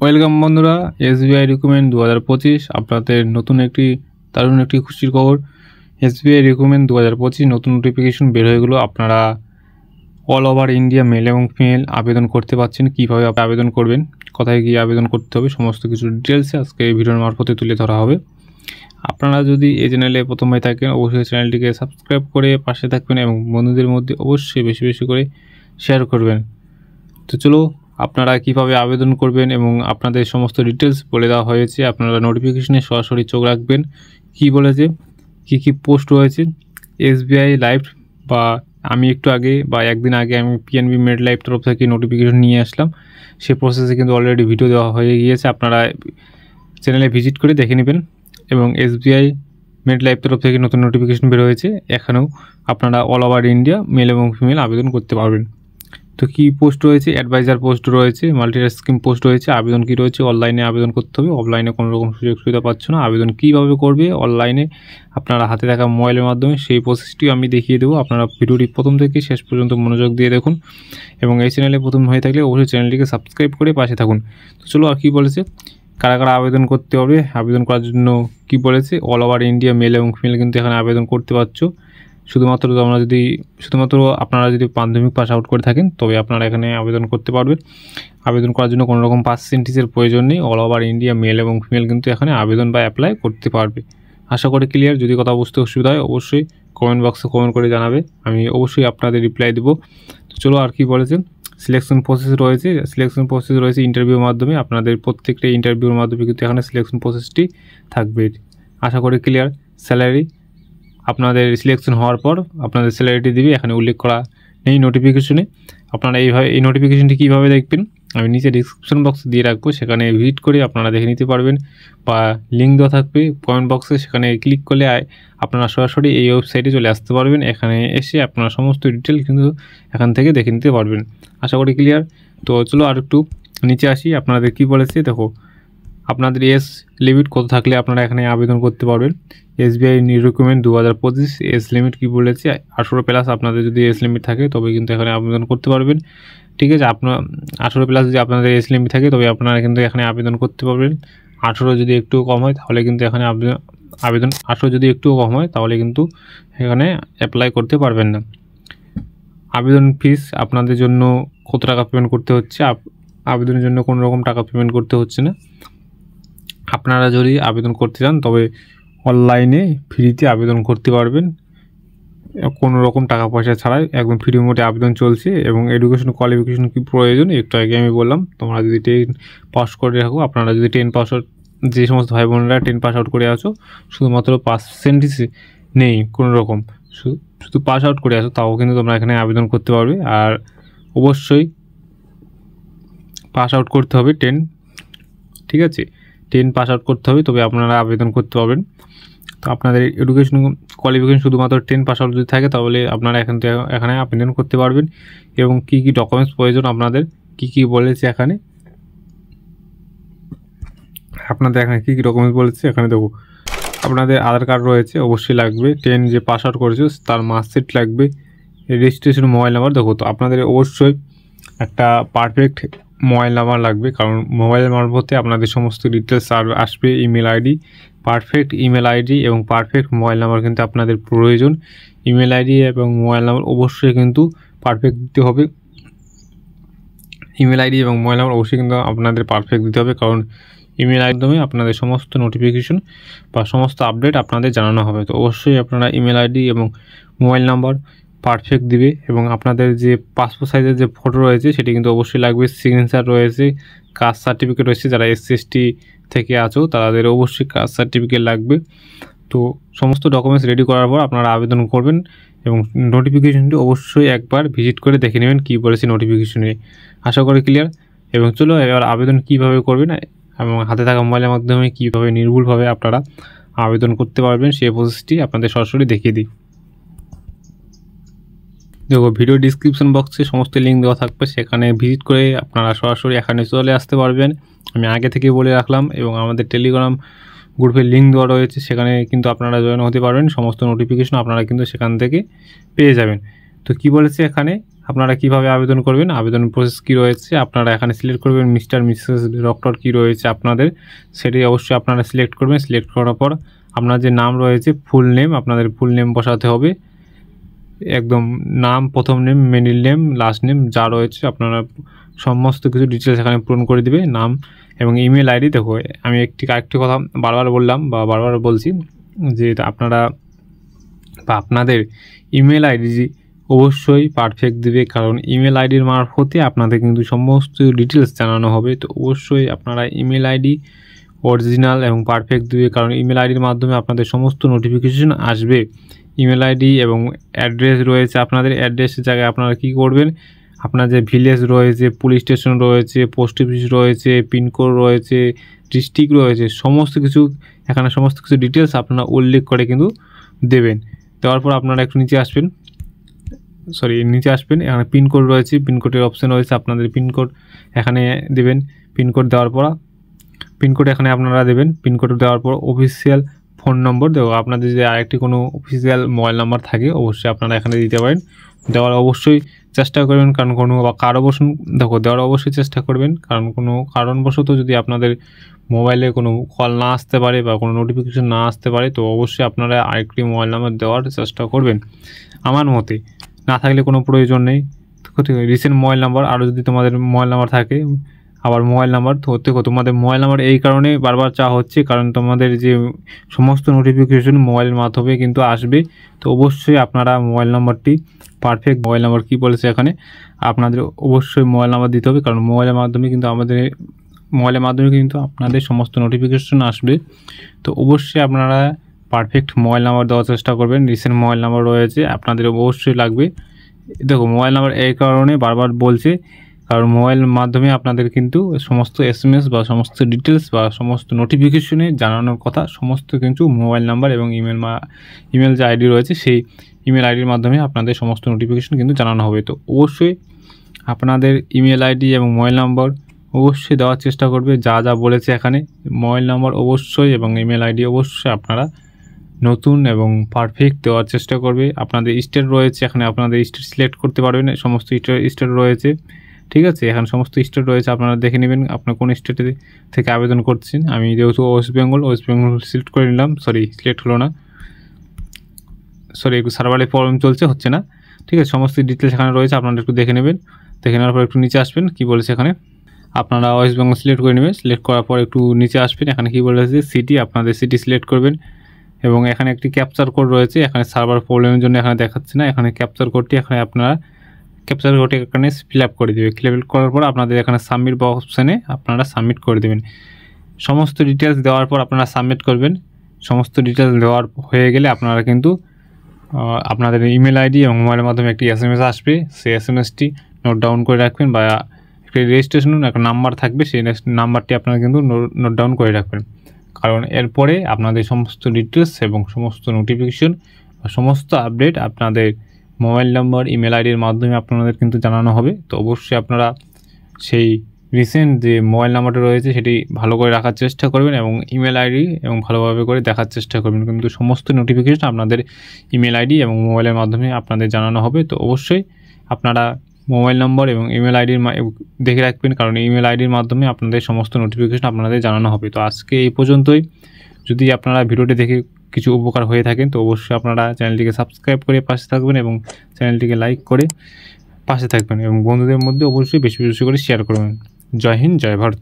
Welcome বন্ধুরা, SBI recruitment 2025 আপনাদের নতুন একটি দারুণ একটি খুশির খবর। এসবিআই রিক্রুটমেন্ট 2025 নতুন নোটিফিকেশন বের হয়ে গেলো। আপনারা অল ওভার ইন্ডিয়া মেল এবং ফিমেল আবেদন করতে পারছেন। কীভাবে আবেদন করবেন, কোথায় গিয়ে আবেদন করতে হবে, সমস্ত কিছু ডিটেলসে আজকে এই ভিডিওর মারফতে তুলে ধরা হবে। আপনারা যদি এই চ্যানেলে প্রথম হয়ে থাকেন অবশ্যই চ্যানেলটিকে সাবস্ক্রাইব করে পাশে থাকবেন এবং বন্ধুদের মধ্যে অবশ্যই বেশি বেশি করে শেয়ার করবেন। তো চলো আপনারা কিভাবে আবেদন করবেন এবং আপনাদের সমস্ত ডিটেলস বলে দেওয়া হয়েছে। আপনারা নোটিফিকেশনে সরাসরি চোখ রাখবেন। কি বলেছে, কি পোস্ট রয়েছে এসবিআই লাইভ, বা আমি একটু আগে বা একদিন আগে আমি পিএনবি মেড লাইভ তরফ থেকে নোটিফিকেশন নিয়ে আসলাম। সে প্রসেসে কিন্তু অলরেডি ভিডিও দেওয়া হয়ে গিয়েছে, আপনারা চ্যানেলে ভিজিট করে দেখে নেবেন। এবং এসবিআই মেড লাইভ তরফ থেকে নতুন নোটিফিকেশন বের হয়েছে, এখানেও আপনারা অল ওভার ইন্ডিয়া মেল এবং ফিমেল আবেদন করতে পারবেন। তো কি পোস্ট রয়েছে, অ্যাডভাইজার পোস্ট রয়েছে, মাল্টিটাস্ক স্কিম পোস্ট রয়েছে। আবেদন কি রয়েছে, অনলাইনে আবেদন করতে হবে, অফলাইনে কোনো রকম সুযোগ সুবিধা পাচ্ছ না। আবেদন কীভাবে করবে অনলাইনে আপনারা হাতে থাকা মোবাইলের মাধ্যমে, সেই প্রসেসটিও আমি দেখিয়ে দেবো। আপনারা ভিডিওটি প্রথম থেকে শেষ পর্যন্ত মনোযোগ দিয়ে দেখুন এবং এই চ্যানেলে প্রথম হয়ে থাকলে অবশ্যই চ্যানেলটিকে সাবস্ক্রাইব করে পাশে থাকুন। তো চলো আর কী বলেছে, কারা কারা আবেদন করতে হবে, আবেদন করার জন্য কি বলেছে। অল ওভার ইন্ডিয়া মেল এবং ফিমেল কিন্তু এখানে আবেদন করতে পারছো। শুধুমাত্র আপনারা যদি মাধ্যমিক পাস আউট করে থাকেন তবে আপনারা এখানে আবেদন করতে পারবেন। আবেদন করার জন্য কোনো রকম পার্সেন্টেজের প্রয়োজন নেই। অল ওভার ইন্ডিয়া মেল এবং ফিমেল কিন্তু এখানে আবেদন বা অ্যাপ্লাই করতে পারবে। আশা করি ক্লিয়ার। যদি কথা বুঝতে অসুবিধা হয় অবশ্যই কমেন্ট বক্সে কমেন্ট করে জানাবে, আমি অবশ্যই আপনাদের রিপ্লাই দেবো। তো চলো আর কি বলেছেন, সিলেকশন প্রসেস রয়েছে ইন্টারভিউর মাধ্যমে। আপনাদের প্রত্যেকটা ইন্টারভিউর মাধ্যমে কিন্তু এখানে সিলেকশন প্রসেসটি থাকবে। আশা করি ক্লিয়ার। স্যালারি আপনাদের সিলেকশন হওয়ার পর আপনাদের স্যালারিটি দিবে, এখানে উল্লেখ করা নেই নোটিফিকেশনে। আপনারা এই নোটিফিকেশনটি কীভাবে দেখবেন আমি নিচে ডিসক্রিপশন বক্সে দিয়ে রাখবো, সেখানে ভিজিট করে আপনারা দেখে নিতে পারবেন, বা লিঙ্ক দেওয়া থাকবে কমেন্ট বক্সে, সেখানে ক্লিক করলে আপনারা সরাসরি এই ওয়েবসাইটে চলে আসতে পারবেন। এখানে এসে আপনারা সমস্ত ডিটেল কিন্তু এখান থেকে দেখে নিতে পারবেন। আশা করি ক্লিয়ার। তো চলো আর একটু নিচে আসি, আপনাদের কি বলেছে দেখো। আপনাদের এজ লিমিট কত থাকলে আপনারা এখানে আবেদন করতে পারবেন। এসবিআই রিক্রুটমেন্ট 2025 এজ লিমিট কি বলেছে, 18+ আপনাদের যদি এজ লিমিট থাকে তবে কিন্তু এখানে আবেদন করতে পারবেন। ঠিক আছে, আপনার 18+ যদি আপনাদের এজ লিমিট থাকে তবে আপনারা কিন্তু এখানে আবেদন করতে পারবেন। 18 যদি একটু কম হয় তাহলে কিন্তু এখানে আবেদন 18 যদি একটু কম হয় তাহলে কিন্তু এখানে অ্যাপ্লাই করতে পারবেন না। আবেদন ফিস আপনাদের জন্য কত টাকা পেমেন্ট করতে হচ্ছে, আবেদনের জন্য কোনো রকম টাকা পেমেন্ট করতে হচ্ছে না। আপনারা যদি আবেদন করতে চান তবে অনলাইনে ফ্রিতে আবেদন করতে পারবেন, কোনো রকম টাকা পয়সা ছাড়াই একদম ফ্রি মোডে আবেদন চলছে। এবং এডুকেশন কোয়ালিফিকেশন কি প্রয়োজন একটু আগে আমি বললাম। তোমরা যদি 10 পাস করে রাখো, আপনারা যদি 10 পাস আউট, যে সমস্ত ভাই বোনেরা 10 পাস আউট করে আছো, শুধুমাত্র পার্সেন্টেজ নেই কোনো রকম, শুধু পাস আউট করে আছো, তাও কিন্তু তোমরা এখানে আবেদন করতে পারবে। আর অবশ্যই পাস আউট করতে হবে 10, ঠিক আছে, 10 পাস আউট করতে হবে তবে আপনারা আবেদন করতে পারবেন। তো আপনাদের এডুকেশন কোয়ালিফিকেশন শুধুমাত্র 10 পাস আউট যদি থাকে তাহলে আপনারা এখানে আবেদন করতে পারবেন। এবং কি ডকুমেন্টস প্রয়োজন, আপনাদের কি বলেছে এখানে, আপনাদের এখানে কি ডকুমেন্টস বলেছে এখানে দেখো। আপনাদের আধার কার্ড রয়েছে, অবশ্যই লাগবে। 10 যে পাস আউট করেছে তার মার্কশিট লাগবে, রেজিস্ট্রেশন মোবাইল নাম্বার। দেখো তো আপনাদের অবশ্যই একটা পারফেক্ট মোবাইল নাম্বার লাগবে, কারণ মোবাইলের মারফতে আপনাদের সমস্ত ডিটেলস আসবে। Email ID, perfect email ID এবং পারফেক্ট মোবাইল নাম্বার কিন্তু আপনাদের প্রয়োজন। ইমেল আইডি এবং মোবাইল নাম্বার অবশ্যই কিন্তু পারফেক্ট দিতে হবে। ইমেল আইডি এবং মোবাইল নাম্বার অবশ্যই কিন্তু আপনাদের পারফেক্ট দিতে হবে, কারণ ইমেল মাধ্যমে আপনাদের সমস্ত নোটিফিকেশন বা সমস্ত আপডেট আপনাদের জানানো হবে। তো অবশ্যই আপনারা ইমেল আইডি এবং মোবাইল নাম্বার পারফেক্ট দিবে। এবং আপনাদের যে পাসপোর্ট সাইজের যে ফটো রয়েছে সেটি কিন্তু অবশ্যই লাগবে। সিগনেচার রয়েছে, কাস্ট সার্টিফিকেট রয়েছে, যারা SC/ST থেকে আছো তাদের অবশ্যই কাস্ট সার্টিফিকেট লাগবে। তো সমস্ত ডকুমেন্টস রেডি করার পর আপনারা আবেদন করবেন এবং নোটিফিকেশনটি অবশ্যই একবার ভিজিট করে দেখে নেবেন কী বলেছে নোটিফিকেশনে। আশা করি ক্লিয়ার। এবং চলো এবার আবেদন কীভাবে করবেন এবং হাতে থাকা মোবাইলের মাধ্যমে কীভাবে নির্ভুলভাবে আপনারা আবেদন করতে পারবেন সেই প্রসেসটি আপনাদের সরাসরি দেখিয়ে দিই। দেখো ভিডিও ডিসক্রিপশন বক্সে সমস্ত লিঙ্ক দেওয়া থাকবে, সেখানে ভিজিট করে আপনারা সরাসরি এখানে চলে আসতে পারবেন। আমি আগে থেকে বলে রাখলাম। এবং আমাদের টেলিগ্রাম গ্রুপের লিঙ্ক দেওয়া রয়েছে, সেখানে কিন্তু আপনারা জয়েন হতে পারবেন। সমস্ত নোটিফিকেশন আপনারা কিন্তু সেখান থেকে পেয়ে যাবেন। তো কি বলেছে এখানে, আপনারা কিভাবে আবেদন করবেন, আবেদন প্রসেস কী রয়েছে আপনারা এখানে সিলেক্ট করবেন। মিস্টার মিসেস ডক্টর কী রয়েছে আপনাদের সেটি অবশ্যই আপনারা সিলেক্ট করবেন। সিলেক্ট করার পর আপনার যে নাম রয়েছে ফুল নেম, আপনাদের ফুল নেম বসাতে হবে। একদম নাম, প্রথম name, middle name, last name যা রয়েছে আপনারা সমস্ত কিছু ডিটেলস এখানে পূরণ করে দেবে। নাম এবং ইমেল আইডি। দেখো আমি আরেকটি কথা বারবার বললাম বা বারবার বলছি যে আপনারা বা আপনাদের ইমেল আইডি অবশ্যই পারফেক্ট দেবে, কারণ ইমেল আইডির মারফতে আপনাদের কিন্তু সমস্ত ডিটেলস জানানো হবে। তো অবশ্যই আপনারা ইমেল আইডি অরিজিনাল এবং পারফেক্ট দেবে, কারণ ইমেল আইডির মাধ্যমে আপনাদের সমস্ত নোটিফিকেশন আসবে। ইমেল আইডি এবং অ্যাড্রেস রয়েছে, আপনাদের অ্যাড্রেসের জায়গায় আপনারা কী করবেন, আপনার যে ভিলেজ রয়েছে, পুলিশ স্টেশন রয়েছে, পোস্ট অফিস রয়েছে, পিনকোড রয়েছে, ডিস্ট্রিক্ট রয়েছে, সমস্ত কিছু এখানে সমস্ত কিছু ডিটেলস আপনারা উল্লেখ করে কিন্তু দেবেন। দেওয়ার পর আপনারা একটু নিচে আসবেন, এখানে পিনকোড রয়েছে, পিনকোডের অপশান রয়েছে, আপনাদের পিনকোড এখানে দেবেন। পিনকোড দেওয়ার পর পিনকোড এখানে আপনারা দেবেন। পিনকোড দেওয়ার পর অফিসিয়াল ফোন নম্বর দেবো, আপনাদের যদি আরেকটি কোনো অফিসিয়াল মোবাইল নাম্বার থাকে অবশ্যই আপনারা এখানে দিতে পারেন। দেওয়ার অবশ্যই চেষ্টা করবেন, কারণ কোনো দেওয়ার অবশ্যই চেষ্টা করবেন, কারণ কোনো কারণবশত যদি আপনাদের মোবাইলে কোনো কল না আসতে পারে বা কোনো নোটিফিকেশন না আসতে পারে, তো অবশ্যই আপনারা আরেকটি মোবাইল নাম্বার দেওয়ার চেষ্টা করবেন। আমার মতে না থাকলে কোনো প্রয়োজন নেই। রিসেন্ট মোবাইল নাম্বার, আরও যদি তোমাদের মোবাইল নাম্বার থাকে, আবার মোবাইল নাম্বার তোমাদের মোবাইল নাম্বার এই কারণে বারবার চাওয়া হচ্ছে, কারণ তোমাদের যে সমস্ত নোটিফিকেশন মোবাইলের মাধ্যমে কিন্তু আসবে। তো অবশ্যই আপনারা মোবাইল নাম্বারটি পারফেক্ট মোবাইল নাম্বার কী বলেছে এখানে আপনাদের অবশ্যই মোবাইল নাম্বার দিতে হবে, কারণ মোবাইলের মাধ্যমে কিন্তু আপনাদের সমস্ত নোটিফিকেশন আসবে। তো অবশ্যই আপনারা পারফেক্ট মোবাইল নাম্বার দেওয়ার চেষ্টা করবেন। রিসেন্ট মোবাইল নাম্বার রয়েছে আপনাদের অবশ্যই লাগবে। দেখো মোবাইল নাম্বার এই কারণে বারবার বলছে, কারণ মোবাইলের মাধ্যমে আপনাদের কিন্তু সমস্ত SMS বা সমস্ত ডিটেলস বা সমস্ত নোটিফিকেশনে জানানোর কথা সমস্ত কিন্তু মোবাইল নাম্বার এবং ইমেল যে আইডি রয়েছে সেই ইমেল আইডির মাধ্যমে আপনাদের সমস্ত নোটিফিকেশন কিন্তু জানানো হবে। তো অবশ্যই আপনাদের ইমেল আইডি এবং মোবাইল নাম্বার অবশ্যই দেওয়ার চেষ্টা করবে, যা যা বলেছে এখানে। মোবাইল নাম্বার অবশ্যই এবং ইমেল আইডি অবশ্যই আপনারা নতুন এবং পারফেক্ট দেওয়ার চেষ্টা করবে। আপনাদের স্টেট রয়েছে, এখানে আপনাদের স্টেট সিলেক্ট করতে পারবেন, সমস্ত স্টেট রয়েছে, ঠিক আছে। এখানে সমস্ত স্টেট রয়েছে, আপনারা দেখে নেবেন আপনার কোন স্টেটে থেকে আবেদন করছেন। আমি যেহেতু ওয়েস্ট বেঙ্গল সিলেক্ট করে নিলাম, সিলেক্ট হলো না, একটু সার্ভারে প্রবলেম হচ্ছে না, ঠিক আছে। সমস্ত ডিটেলস এখানে রয়েছে, আপনারা একটু দেখে নেবেন। দেখে নেওয়ার পর একটু নিচে আসবেন, কী বলেছে এখানে আপনারা ওয়েস্ট বেঙ্গল সিলেক্ট করে নেবেন। সিলেক্ট করার পর একটু নিচে আসবেন, এখানে কী বলেছে সিটি, আপনাদের সিটি সিলেক্ট করবেন এবং এখানে একটি ক্যাপচার কোড রয়েছে, এখানে সার্ভার প্রবলেমের জন্য এখানে দেখাচ্ছে না। এখানে ক্যাপচার কোডটি আপনারা এখানে ফিল আপ করে দেবে। ফিল আপ করার পর আপনাদের এখানে সাবমিট বা অপশানে আপনারা সাবমিট করে দেবেন। সমস্ত ডিটেলস দেওয়ার পর আপনারা সাবমিট করবেন। সমস্ত ডিটেলস দেওয়ার হয়ে গেলে আপনারা কিন্তু আপনাদের ইমেল আইডি এবং মোবাইলের মাধ্যমে একটি SMS আসবে, সেই SMSটি নোট ডাউন করে রাখবেন, বা একটি রেজিস্ট্রেশন একটা নাম্বার থাকবে, সেই নাম্বারটি আপনারা কিন্তু নোট ডাউন করে রাখবেন, কারণ এরপরে আপনাদের সমস্ত ডিটেলস এবং সমস্ত নোটিফিকেশন বা সমস্ত আপডেট আপনাদের মোবাইল নাম্বার ইমেল আইডির মাধ্যমে আপনাদের কিন্তু জানানো হবে। তো অবশ্যই আপনারা সেই রিসেন্ট যে মোবাইল নাম্বারটা রয়েছে সেটি ভালো করে রাখার চেষ্টা করবেন এবং ইমেল আইডি এবং ভালোভাবে করে দেখার চেষ্টা করবেন, কিন্তু সমস্ত নোটিফিকেশন আপনাদের ইমেল আইডি এবং মোবাইলের মাধ্যমে আপনাদের জানানো হবে। তো অবশ্যই আপনারা মোবাইল নম্বর এবং ইমেল আইডির দেখে রাখবেন, কারণ ইমেল আইডির মাধ্যমে আপনাদের সমস্ত নোটিফিকেশন আপনাদের জানানো হবে। তো আজকে এই পর্যন্তই। যদি আপনারা ভিডিওটি দেখে কিছু উপকার হয়ে থাকেন তো অবশ্যই আপনারা চ্যানেলটিকে সাবস্ক্রাইব করে পাশে থাকবেন এবং চ্যানেলটিকে লাইক করে পাশে থাকবেন এবং বন্ধুদের মধ্যে অবশ্যই বেশি বেশি করে শেয়ার করবেন। জয় হিন্দ, জয় ভারত।